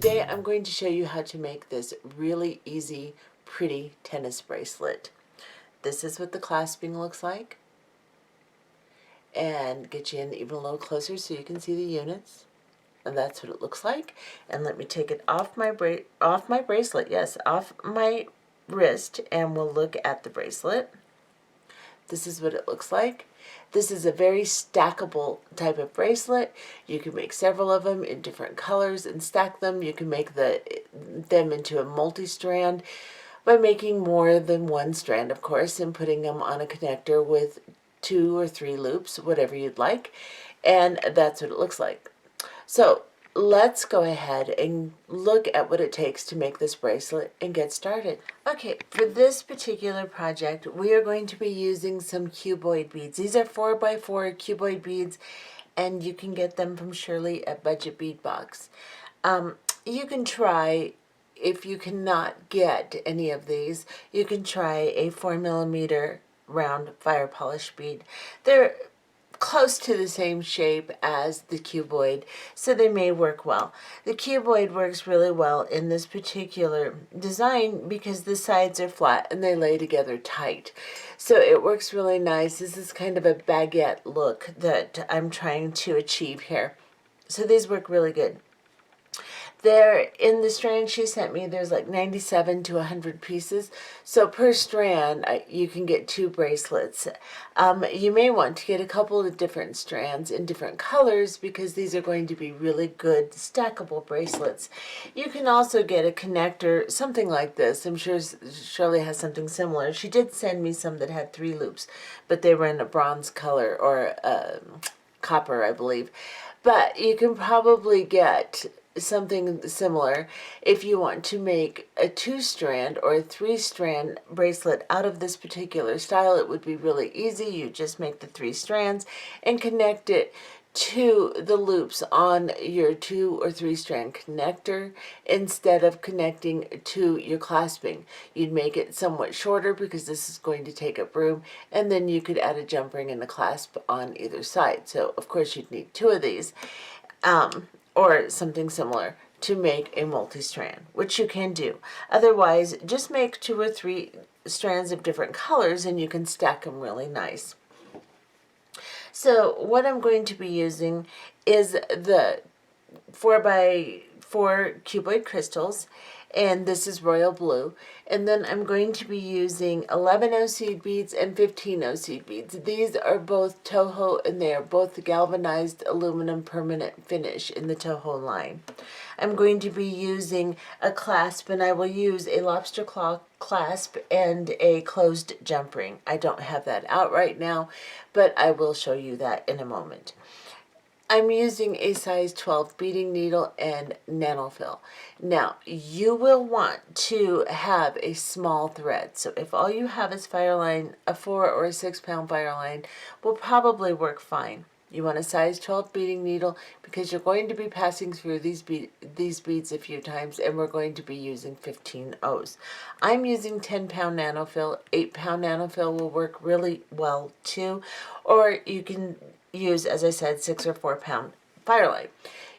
today I'm going to show you how to make this really easy, pretty tennis bracelet. This is what the clasping looks like. And get you in even a little closer so you can see the units. And that's what it looks like. And let me take it off my bracelet, yes, off my wrist, and we'll look at the bracelet. This is what it looks like. This is a very stackable type of bracelet. You can make several of them in different colors and stack them. You can make them into a multi-strand by making more than one strand, of course, and putting them on a connector with 2 or 3 loops, whatever you'd like. And that's what it looks like. So let's go ahead and look at what it takes to make this bracelet and get started. Okay, for this particular project, we are going to be using some cuboid beads. These are 4x4 cuboid beads, and you can get them from Shirley at Budget Bead Box. You can try, if you cannot get any of these, you can try a 4mm round Firepolish bead. They're close to the same shape as the cuboid, so they may work well. The cuboid works really well in this particular design because the sides are flat and they lay together tight. So it works really nice. This is kind of a baguette look that I'm trying to achieve here. So these work really good. There, in the strand she sent me, there's like 97 to 100 pieces. So per strand, you can get 2 bracelets. You may want to get a couple of different strands in different colors because these are going to be really good stackable bracelets. You can also get a connector, something like this. I'm sure Shirley has something similar. She did send me some that had 3 loops, but they were in a bronze color or copper, I believe. But you can probably get something similar if you want to make a 2-strand or a 3-strand bracelet out of this particular style. It would be really easy. You just make the 3 strands and connect it to the loops on your 2 or 3-strand connector instead of connecting to your clasping. You'd make it somewhat shorter because this is going to take up room, and then you could add a jump ring and a clasp on either side. So of course you'd need 2 of these. Or something similar to make a multi-strand, which you can do. Otherwise, just make 2 or 3 strands of different colors and you can stack them really nice. So what I'm going to be using is the 4x4 Cuboid Crystals, and this is royal blue. And then I'm going to be using 11 O-seed beads and 15 O-seed beads. These are both Toho, and they are both galvanized aluminum permanent finish in the Toho line. I'm going to be using a clasp, and I will use a lobster claw clasp and a closed jump ring. I don't have that out right now, but I will show you that in a moment. I'm using a size 12 beading needle and Nanofil. Now, you will want to have a small thread. So if all you have is Fireline, a 4 or a 6-pound Fireline will probably work fine. You want a size 12 beading needle because you're going to be passing through these beads a few times, and we're going to be using 15 O's. I'm using 10-pound Nanofil. 8-pound Nanofil will work really well too, or you can use, as I said, 6 or 4-pound Fireline.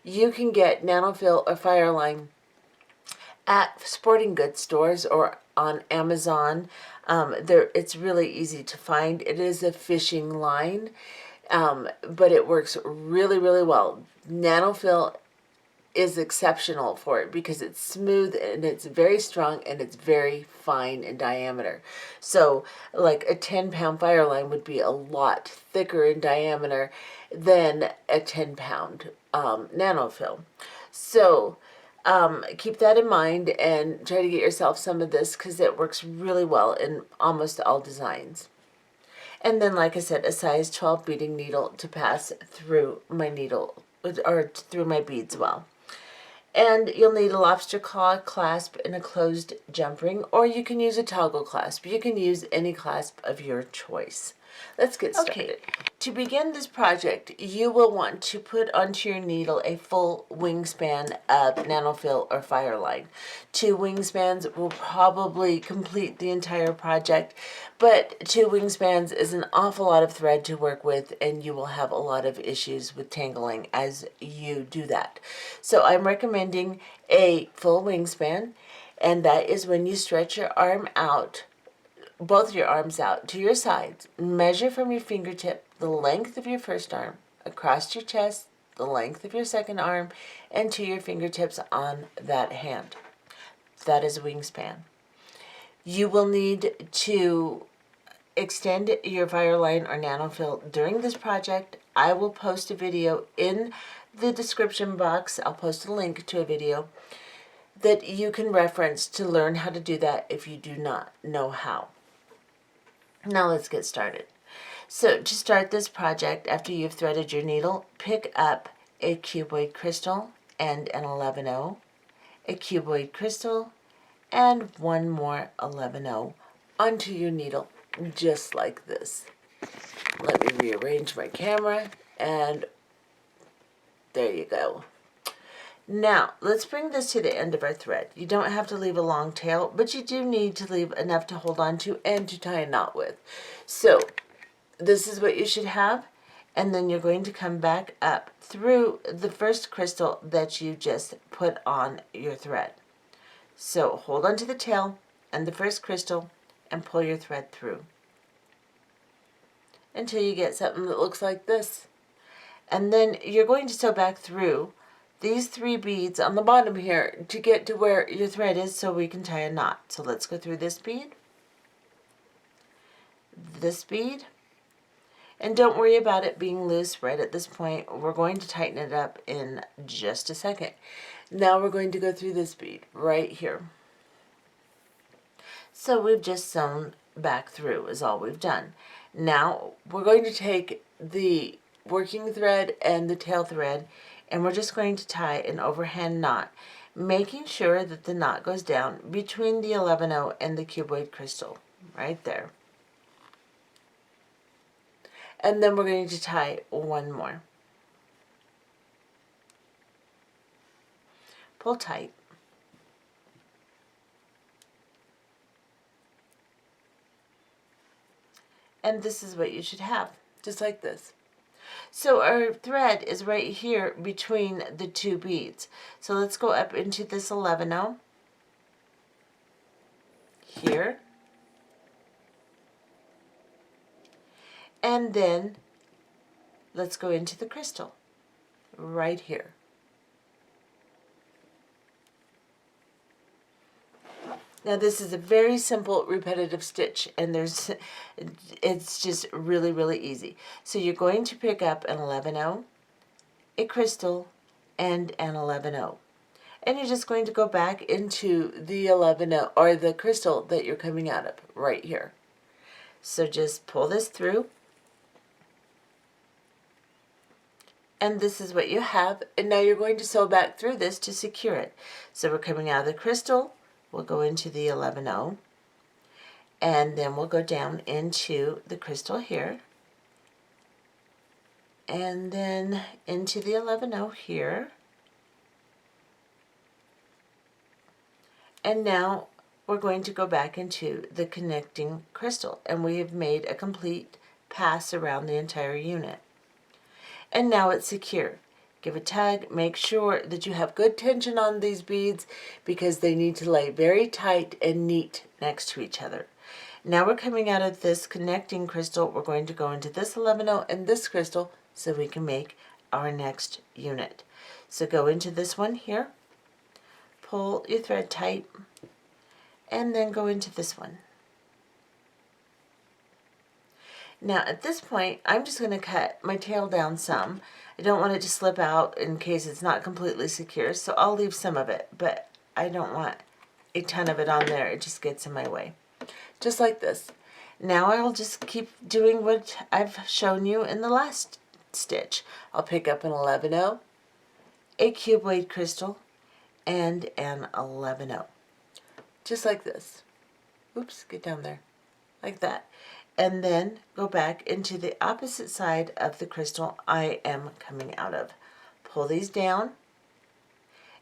You can get Nanofil or Fireline at sporting goods stores or on Amazon. It's really easy to find. It is a fishing line, but it works really, really well. Nanofil is exceptional for it because it's smooth and it's very strong and it's very fine in diameter. So like a 10-pound Fireline would be a lot thicker in diameter than a 10-pound Nanofil. So keep that in mind and try to get yourself some of this because it works really well in almost all designs. And then, like I said, a size 12 beading needle to pass through my needle or through my beads well. And you'll need a lobster claw clasp and a closed jump ring, or you can use a toggle clasp. You can use any clasp of your choice. Let's get started. Okay. To begin this project, you will want to put onto your needle a full wingspan of Nanofil or Fireline. 2 wingspans will probably complete the entire project, but 2 wingspans is an awful lot of thread to work with, and you will have a lot of issues with tangling as you do that. So I'm recommending a full wingspan, and that is when you stretch your arm out, both your arms out to your sides. Measure from your fingertip the length of your first arm, across your chest, the length of your second arm, and to your fingertips on that hand. That is a wingspan. You will need to extend your Fireline or Nanofil during this project. I will post a video in the description box. I'll post a link to a video that you can reference to learn how to do that if you do not know how. Now let's get started. So to start this project, after you've threaded your needle, pick up a cuboid crystal and an 11/0, a cuboid crystal, and one more 11/0 onto your needle, just like this. Let me rearrange my camera, and there you go. Now, let's bring this to the end of our thread. You don't have to leave a long tail, but you do need to leave enough to hold on to and to tie a knot with. So, this is what you should have, and then you're going to come back up through the first crystal that you just put on your thread. So, hold on to the tail and the first crystal and pull your thread through until you get something that looks like this. And then you're going to sew back through these 3 beads on the bottom here to get to where your thread is so we can tie a knot. So let's go through this bead, and don't worry about it being loose right at this point. We're going to tighten it up in just a second. Now we're going to go through this bead right here. So we've just sewn back through is all we've done. Now we're going to take the working thread and the tail thread, and we're just going to tie an overhand knot, making sure that the knot goes down between the 11/0 and the cuboid crystal, right there. And then we're going to tie one more. Pull tight. And this is what you should have, just like this. So our thread is right here between the 2 beads. So let's go up into this 11/0 here. And then let's go into the crystal right here. Now this is a very simple repetitive stitch, and it's just really, really easy. So you're going to pick up an 11/0, a crystal, and an 11/0. And you're just going to go back into the 11/0 or the crystal that you're coming out of right here. So just pull this through. And this is what you have. And now you're going to sew back through this to secure it. So we're coming out of the crystal. We'll go into the 11/0, and then we'll go down into the crystal here, and then into the 11/0 here, and now we're going to go back into the connecting crystal, and we have made a complete pass around the entire unit. And now it's secure. Give a tug, make sure that you have good tension on these beads because they need to lay very tight and neat next to each other. Now we're coming out of this connecting crystal. We're going to go into this 11/0 and this crystal so we can make our next unit. So go into this one here, pull your thread tight, and then go into this one. Now at this point, I'm just going to cut my tail down some. I don't want it to slip out in case it's not completely secure, so I'll leave some of it, but I don't want a ton of it on there. It just gets in my way. Just like this. Now I'll just keep doing what I've shown you in the last stitch. I'll pick up an 11/0, a cuboid crystal, and an 11/0. Just like this. Oops, get down there. Like that. and then go back into the opposite side of the crystal I am coming out of. Pull these down,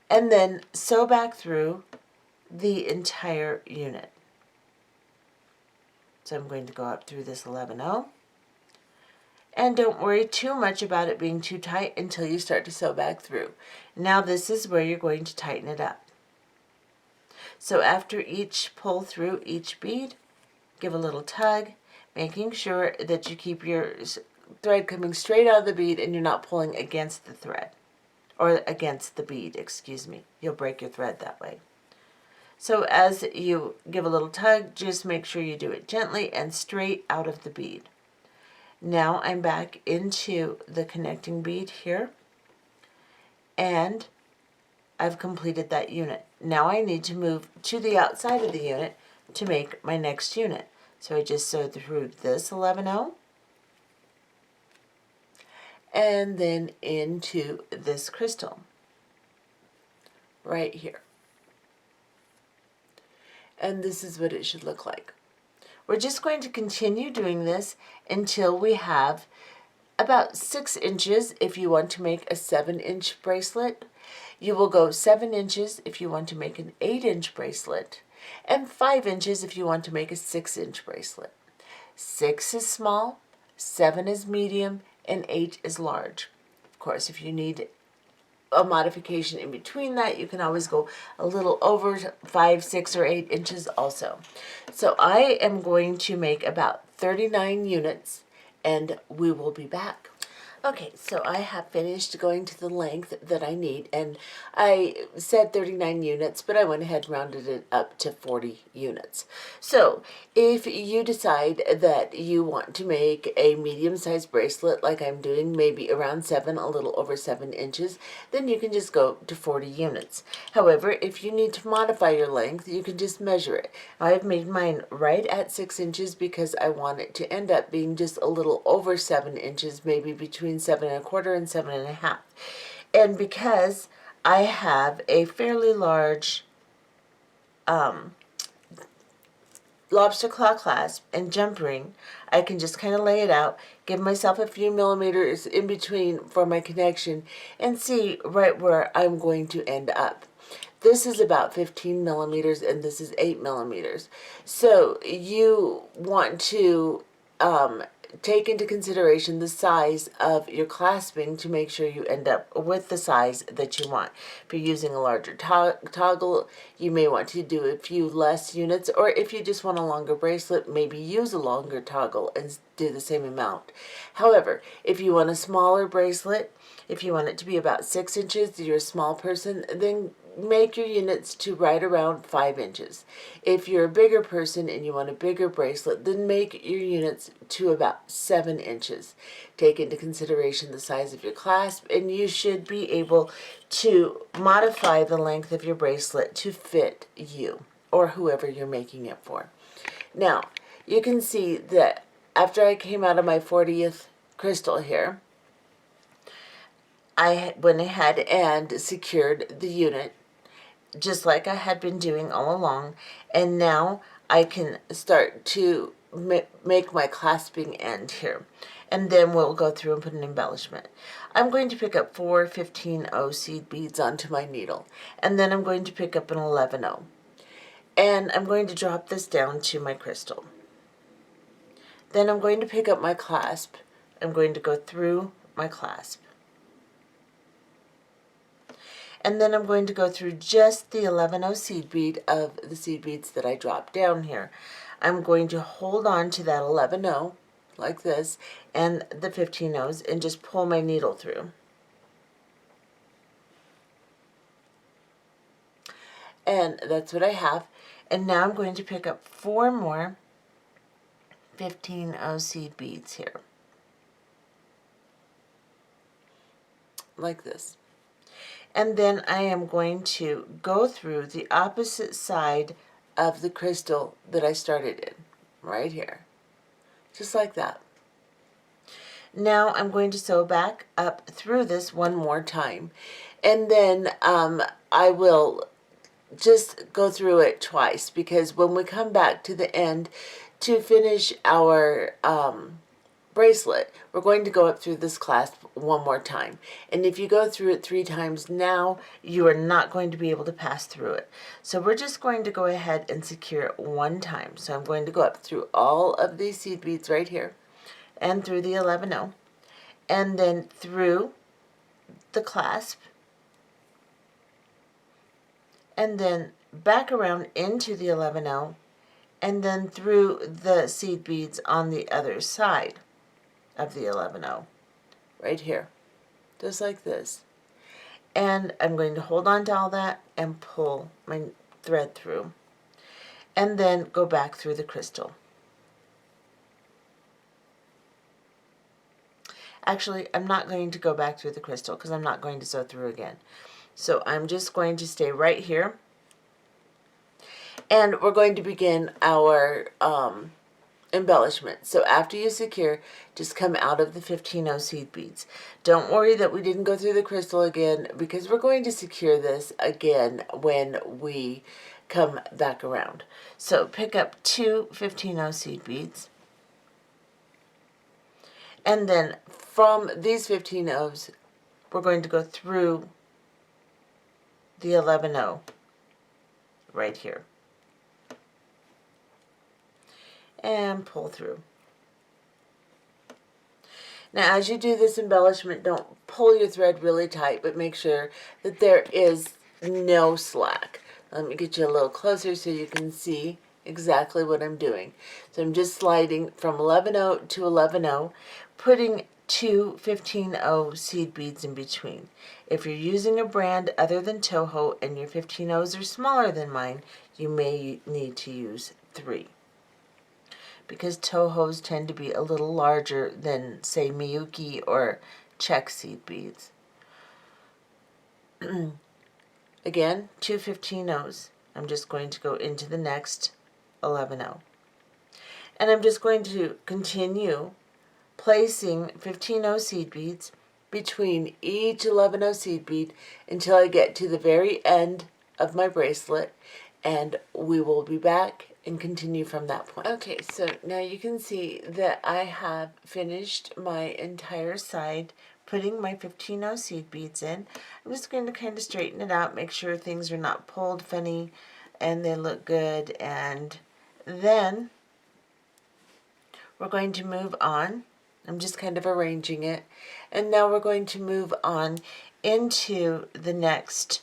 and then sew back through the entire unit. So I'm going to go up through this 11-0. And don't worry too much about it being too tight until you start to sew back through. Now this is where you're going to tighten it up. So after each pull through each bead, give a little tug, making sure that you keep your thread coming straight out of the bead and you're not pulling against the thread, or against the bead, excuse me. You'll break your thread that way. So as you give a little tug, just make sure you do it gently and straight out of the bead. Now I'm back into the connecting bead here, and I've completed that unit. Now I need to move to the outside of the unit to make my next unit. So I just sew through this 11-0 and then into this crystal right here. And this is what it should look like. We're just going to continue doing this until we have about 6 inches if you want to make a 7-inch bracelet. You will go 7 inches if you want to make an 8-inch bracelet, and 5 inches if you want to make a 6-inch bracelet. 6 is small, 7 is medium, and 8 is large. Of course, if you need a modification in between that, you can always go a little over 5, 6, or 8 inches also. So I am going to make about 39 units, and we will be back. Okay, so I have finished going to the length that I need, and I said 39 units, but I went ahead and rounded it up to 40 units. So if you decide that you want to make a medium-sized bracelet like I'm doing, maybe around 7, a little over 7 inches, then you can just go to 40 units. However, if you need to modify your length, you can just measure it. I've made mine right at 6 inches because I want it to end up being just a little over 7 inches, maybe between 7¼ and 7½. And because I have a fairly large lobster claw clasp and jump ring, I can just kind of lay it out, give myself a few millimeters in between for my connection, and see right where I'm going to end up. This is about 15 millimeters and this is 8 millimeters. So you want to take into consideration the size of your clasping to make sure you end up with the size that you want. If you're using a larger toggle, you may want to do a few less units, or if you just want a longer bracelet, maybe use a longer toggle and do the same amount. However, if you want a smaller bracelet, if you want it to be about 6 inches, you're a small person, then make your units to right around 5 inches. If you're a bigger person and you want a bigger bracelet, then make your units to about 7 inches. Take into consideration the size of your clasp, and you should be able to modify the length of your bracelet to fit you or whoever you're making it for. Now, you can see that after I came out of my 40th crystal here, I went ahead and secured the unit just like I had been doing all along, and now I can start to make my clasping end here, and then we'll go through and put an embellishment. I'm going to pick up 4 15-0 seed beads onto my needle, and then I'm going to pick up an 11-0, and I'm going to drop this down to my crystal. Then I'm going to pick up my clasp. I'm going to go through my clasp. And then I'm going to go through just the 11-0 seed bead of the seed beads that I dropped down here. I'm going to hold on to that 11-0 like this and the 15-0s and just pull my needle through. And that's what I have. And now I'm going to pick up 4 more 15-0 seed beads here. Like this. And then I am going to go through the opposite side of the crystal that I started in, right here. Just like that. Now I'm going to sew back up through this one more time. And then I will just go through it twice, because when we come back to the end, to finish our bracelet, we're going to go up through this clasp one more time. And if you go through it 3 times now, you are not going to be able to pass through it. So we're just going to go ahead and secure it one time. So I'm going to go up through all of these seed beads right here, and through the 11-0, and then through the clasp, and then back around into the 11-0, and then through the seed beads on the other side of the 11-0, right here, just like this. And I'm going to hold on to all that and pull my thread through, and then go back through the crystal. Actually, I'm not going to go back through the crystal because I'm not going to sew through again. So I'm just going to stay right here, and we're going to begin our embellishment. So after you secure, just come out of the 15-0 seed beads. Don't worry that we didn't go through the crystal again, because we're going to secure this again when we come back around. So pick up 2 15-0 seed beads, and then from these 15-0s, we're going to go through the 11-0 right here and pull through. Now, as you do this embellishment, don't pull your thread really tight, but make sure that there is no slack. Let me get you a little closer so you can see exactly what I'm doing. So I'm just sliding from 11-0 to 11-0, putting 2 15-0 seed beads in between. If you're using a brand other than Toho and your 15-0s are smaller than mine, you may need to use 3. Because Tohos tend to be a little larger than, say, Miyuki or Czech seed beads. Again, 2 15-0s. I'm just going to go into the next 11-0. And I'm just going to continue placing 15-0 seed beads between each 11-0 seed bead until I get to the very end of my bracelet, and we will be back and continue from that point. Okay, so now you can see that I have finished my entire side, putting my 15-0 seed beads in. I'm just going to kind of straighten it out, make sure things are not pulled funny and they look good, and then we're going to move on. I'm just kind of arranging it, and now we're going to move on into the next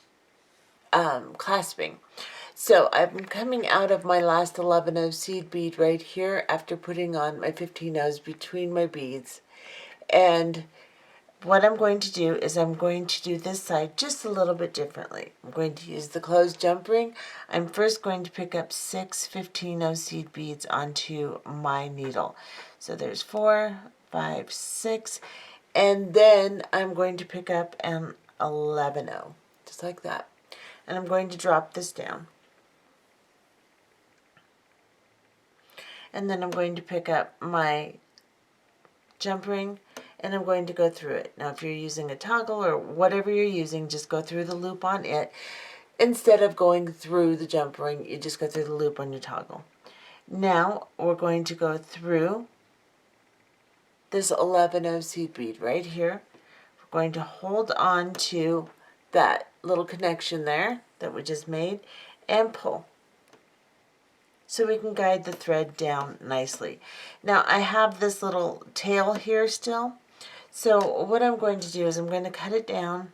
clasping. So I'm coming out of my last 11-0 seed bead right here after putting on my 15-0s between my beads. And what I'm going to do is I'm going to do this side just a little bit differently. I'm going to use the closed jump ring. I'm first going to pick up 6 15-0 seed beads onto my needle. So there's 4, 5, 6, and then I'm going to pick up an 11-0, just like that. And I'm going to drop this down. And then I'm going to pick up my jump ring, and I'm going to go through it. Now, if you're using a toggle or whatever you're using, just go through the loop on it. Instead of going through the jump ring, you just go through the loop on your toggle. Now, we're going to go through this 11-0 seed bead right here. We're going to hold on to that little connection there that we just made and pull, so we can guide the thread down nicely. Now, I have this little tail here still, so what I'm going to do is I'm going to cut it down,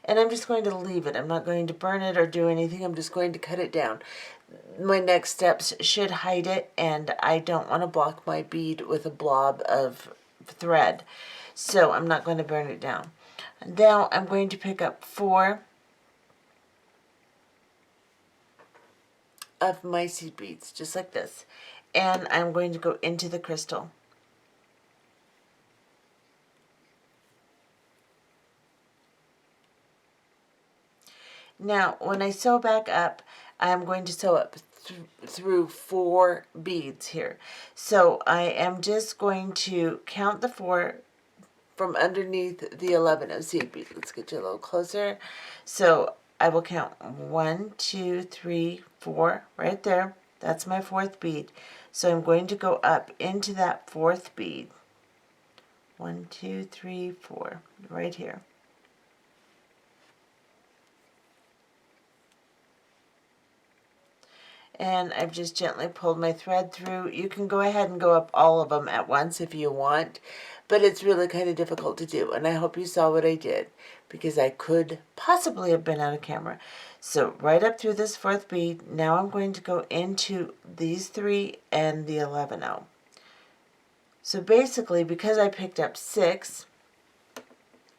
and I'm just going to leave it. I'm not going to burn it or do anything. I'm just going to cut it down. My next steps should hide it, and I don't want to block my bead with a blob of thread, so I'm not going to burn it down. Now I'm going to pick up 4 of my seed beads, just like this, and I'm going to go into the crystal. Now, when I sew back up, I'm going to sew up through 4 beads here. So I am just going to count the 4 from underneath the 11-0 seed bead. Let's get you a little closer. So I will count 1, 2, 3, 4 right there. That's my fourth bead. So I'm going to go up into that fourth bead. 1, 2, 3, 4 right here. And I've just gently pulled my thread through. You can go ahead and go up all of them at once if you want, but it's really kind of difficult to do, and I hope you saw what I did, because I could possibly have been out of camera. So right up through this fourth bead, now I'm going to go into these 3 and the 11-0. So basically, because I picked up 6,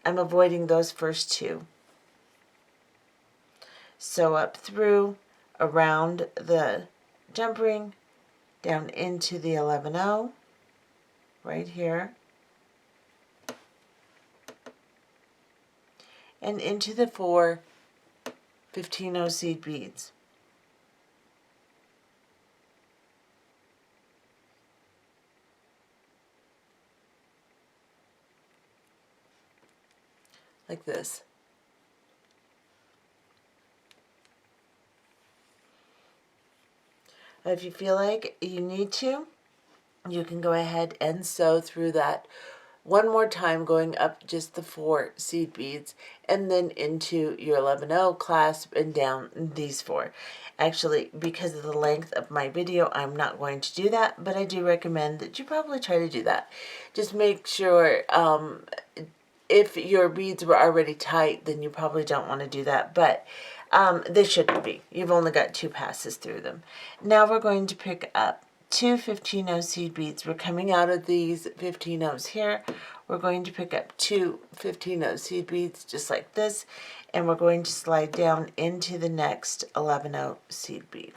I'm avoiding those first 2. So up through, around the jump ring, down into the 11-0, right here, and into the 4 15-0 seed beads. Like this. If you feel like you need to, you can go ahead and sew through that one more time, going up just the 4 seed beads and then into your 11-0 clasp and down these 4. Actually, because of the length of my video, I'm not going to do that, but I do recommend that you probably try to do that. Just make sure, if your beads were already tight, then you probably don't want to do that, but they shouldn't be. You've only got 2 passes through them. Now we're going to pick up 2 15-0 seed beads. We're coming out of these 15-0s here. We're going to pick up 2 15-0 seed beads just like this, and we're going to slide down into the next 11-0 seed bead.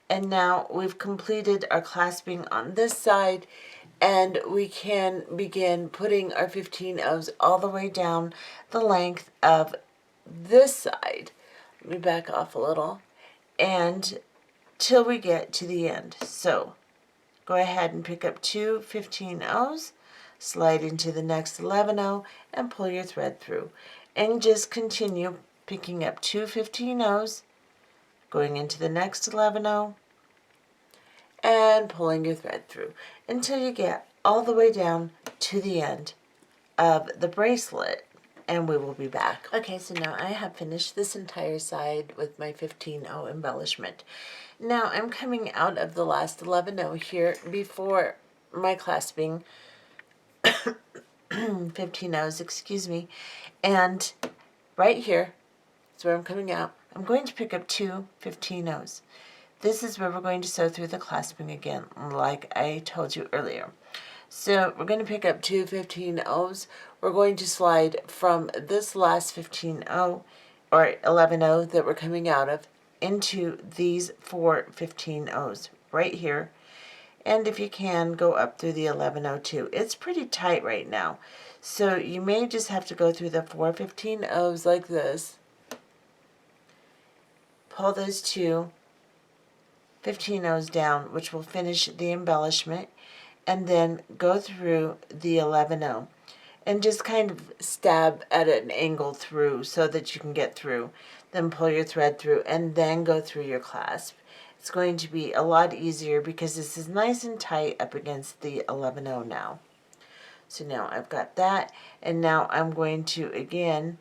And now we've completed our clasping on this side, and we can begin putting our 15-0s all the way down the length of this side. Let me back off a little. And till we get to the end. So go ahead and pick up 2 15-0s, slide into the next 11-0, and pull your thread through. And just continue picking up 2 15-0s, going into the next 11-0, and pulling your thread through until you get all the way down to the end of the bracelet. And we will be back. Okay, so now I have finished this entire side with my 15-0 embellishment. Now I'm coming out of the last 11-0 here before my clasping 15-0s, excuse me, and right here is where I'm coming out. I'm going to pick up 2 15-0s. This is where we're going to sew through the clasping again, like I told you earlier. So we're going to pick up 2 15-0s. We're going to slide from this last 15-0 or 11-0 that we're coming out of into these 4 15-0s right here. And if you can, go up through the 11-0 too. It's pretty tight right now, so you may just have to go through the 4 15-0s like this. Pull those 2 15-0s down, which will finish the embellishment, and then go through the 11-0 and just kind of stab at an angle through so that you can get through. Then pull your thread through and then go through your clasp. It's going to be a lot easier because this is nice and tight up against the 11-0 now. So now I've got that, and now I'm going to again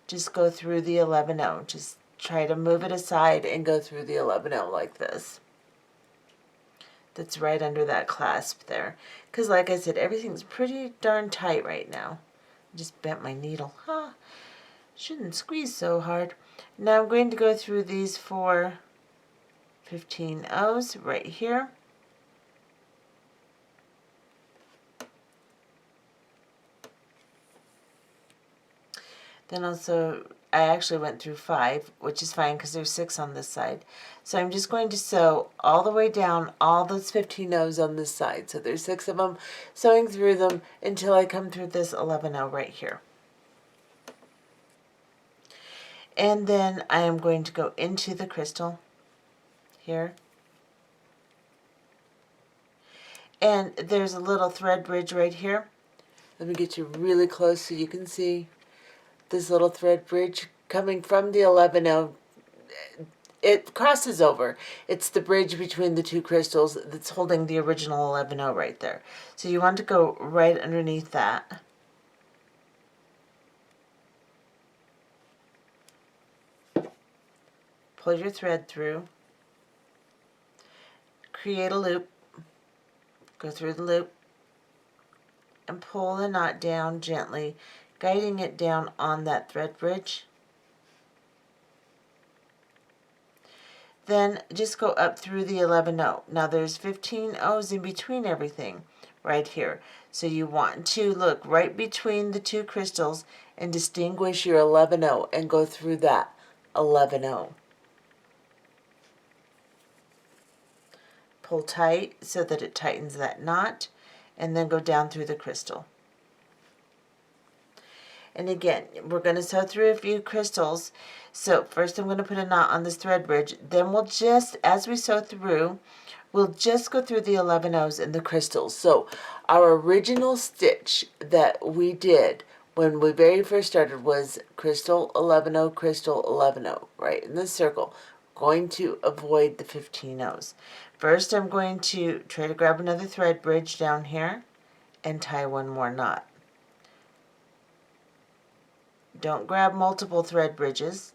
just go through the 11-0. Just try to move it aside and go through the 11-0 like this. That's right under that clasp there. Because like I said, everything's pretty darn tight right now. I just bent my needle. Shouldn't squeeze so hard. Now I'm going to go through these 4 15-0s right here. Then also, I actually went through 5, which is fine because there's 6 on this side. So I'm just going to sew all the way down all those 15-0s on this side. So there's 6 of them, sewing through them until I come through this 11-0 right here. And then I am going to go into the crystal here. And there's a little thread bridge right here. Let me get you really close so you can see. this little thread bridge coming from the 11-0. It crosses over. It's the bridge between the two crystals that's holding the original 11-0 right there. So you want to go right underneath that. Pull your thread through. Create a loop. Go through the loop. And pull the knot down gently, guiding it down on that thread bridge. Then just go up through the 11-0. Now there's 15 O's in between everything right here. So you want to look right between the two crystals and distinguish your 11-0 and go through that 11-0. Pull tight so that it tightens that knot, and then go down through the crystal. And again, we're going to sew through a few crystals. So first I'm going to put a knot on this thread bridge. Then we'll just, as we sew through, we'll just go through the 11 O's and the crystals. So our original stitch that we did when we very first started was crystal 11-0, crystal 11-0, right in this circle. Going to avoid the 15 O's. First I'm going to try to grab another thread bridge down here and tie one more knot. Don't grab multiple thread bridges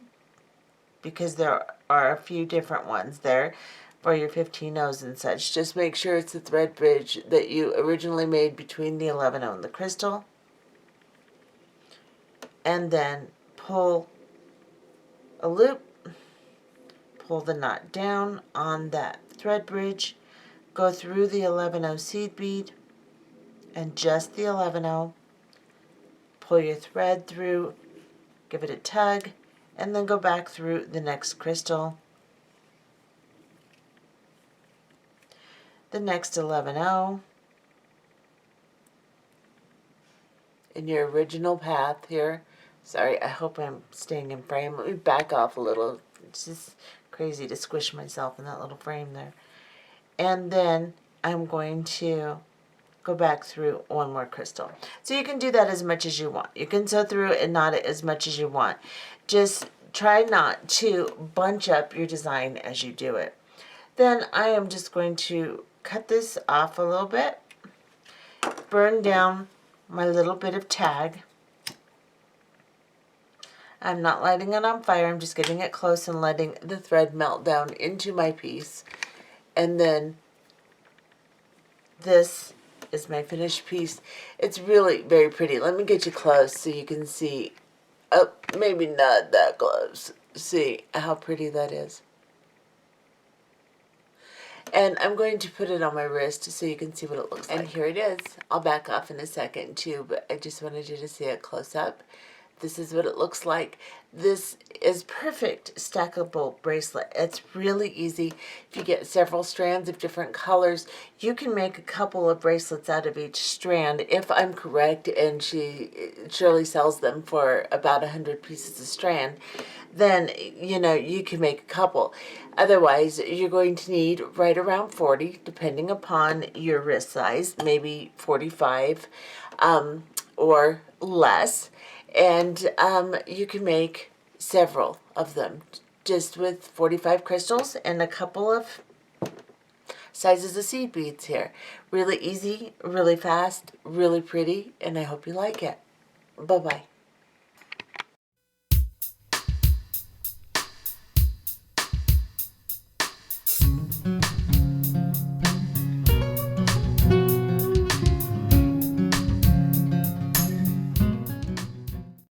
because there are a few different ones there for your 15 O's and such. Just make sure it's the thread bridge that you originally made between the 11-0 and the crystal. And then pull a loop, pull the knot down on that thread bridge, go through the 11-0 seed bead and just the 11-0, pull your thread through, give it a tug, and then go back through the next crystal, the next 11-0, in your original path here. Sorry, I hope I'm staying in frame. Let me back off a little. It's just crazy to squish myself in that little frame there. And then I'm going to go back through one more crystal. So you can do that as much as you want. You can sew through and knot it as much as you want. Just try not to bunch up your design as you do it. Then I am just going to cut this off a little bit, burn down my little bit of tag. I'm not lighting it on fire, I'm just getting it close and letting the thread melt down into my piece. And then this is my finished piece. It's really very pretty. Let me get you close so you can see. Oh, maybe not that close. See how pretty that is. And I'm going to put it on my wrist so you can see what it looks like. And here it is. I'll back off in a second too, but I just wanted you to see it close up. This is what it looks like. This is perfect stackable bracelet. It's really easy. If you get several strands of different colors, you can make a couple of bracelets out of each strand, if I'm correct, and Shirley sells them for about 100 pieces a strand. Then, you know, you can make a couple. Otherwise, you're going to need right around 40, depending upon your wrist size, maybe 45 or less. And you can make several of them just with 45 crystals and a couple of sizes of seed beads here. Really easy, really fast, really pretty, and I hope you like it. Bye-bye.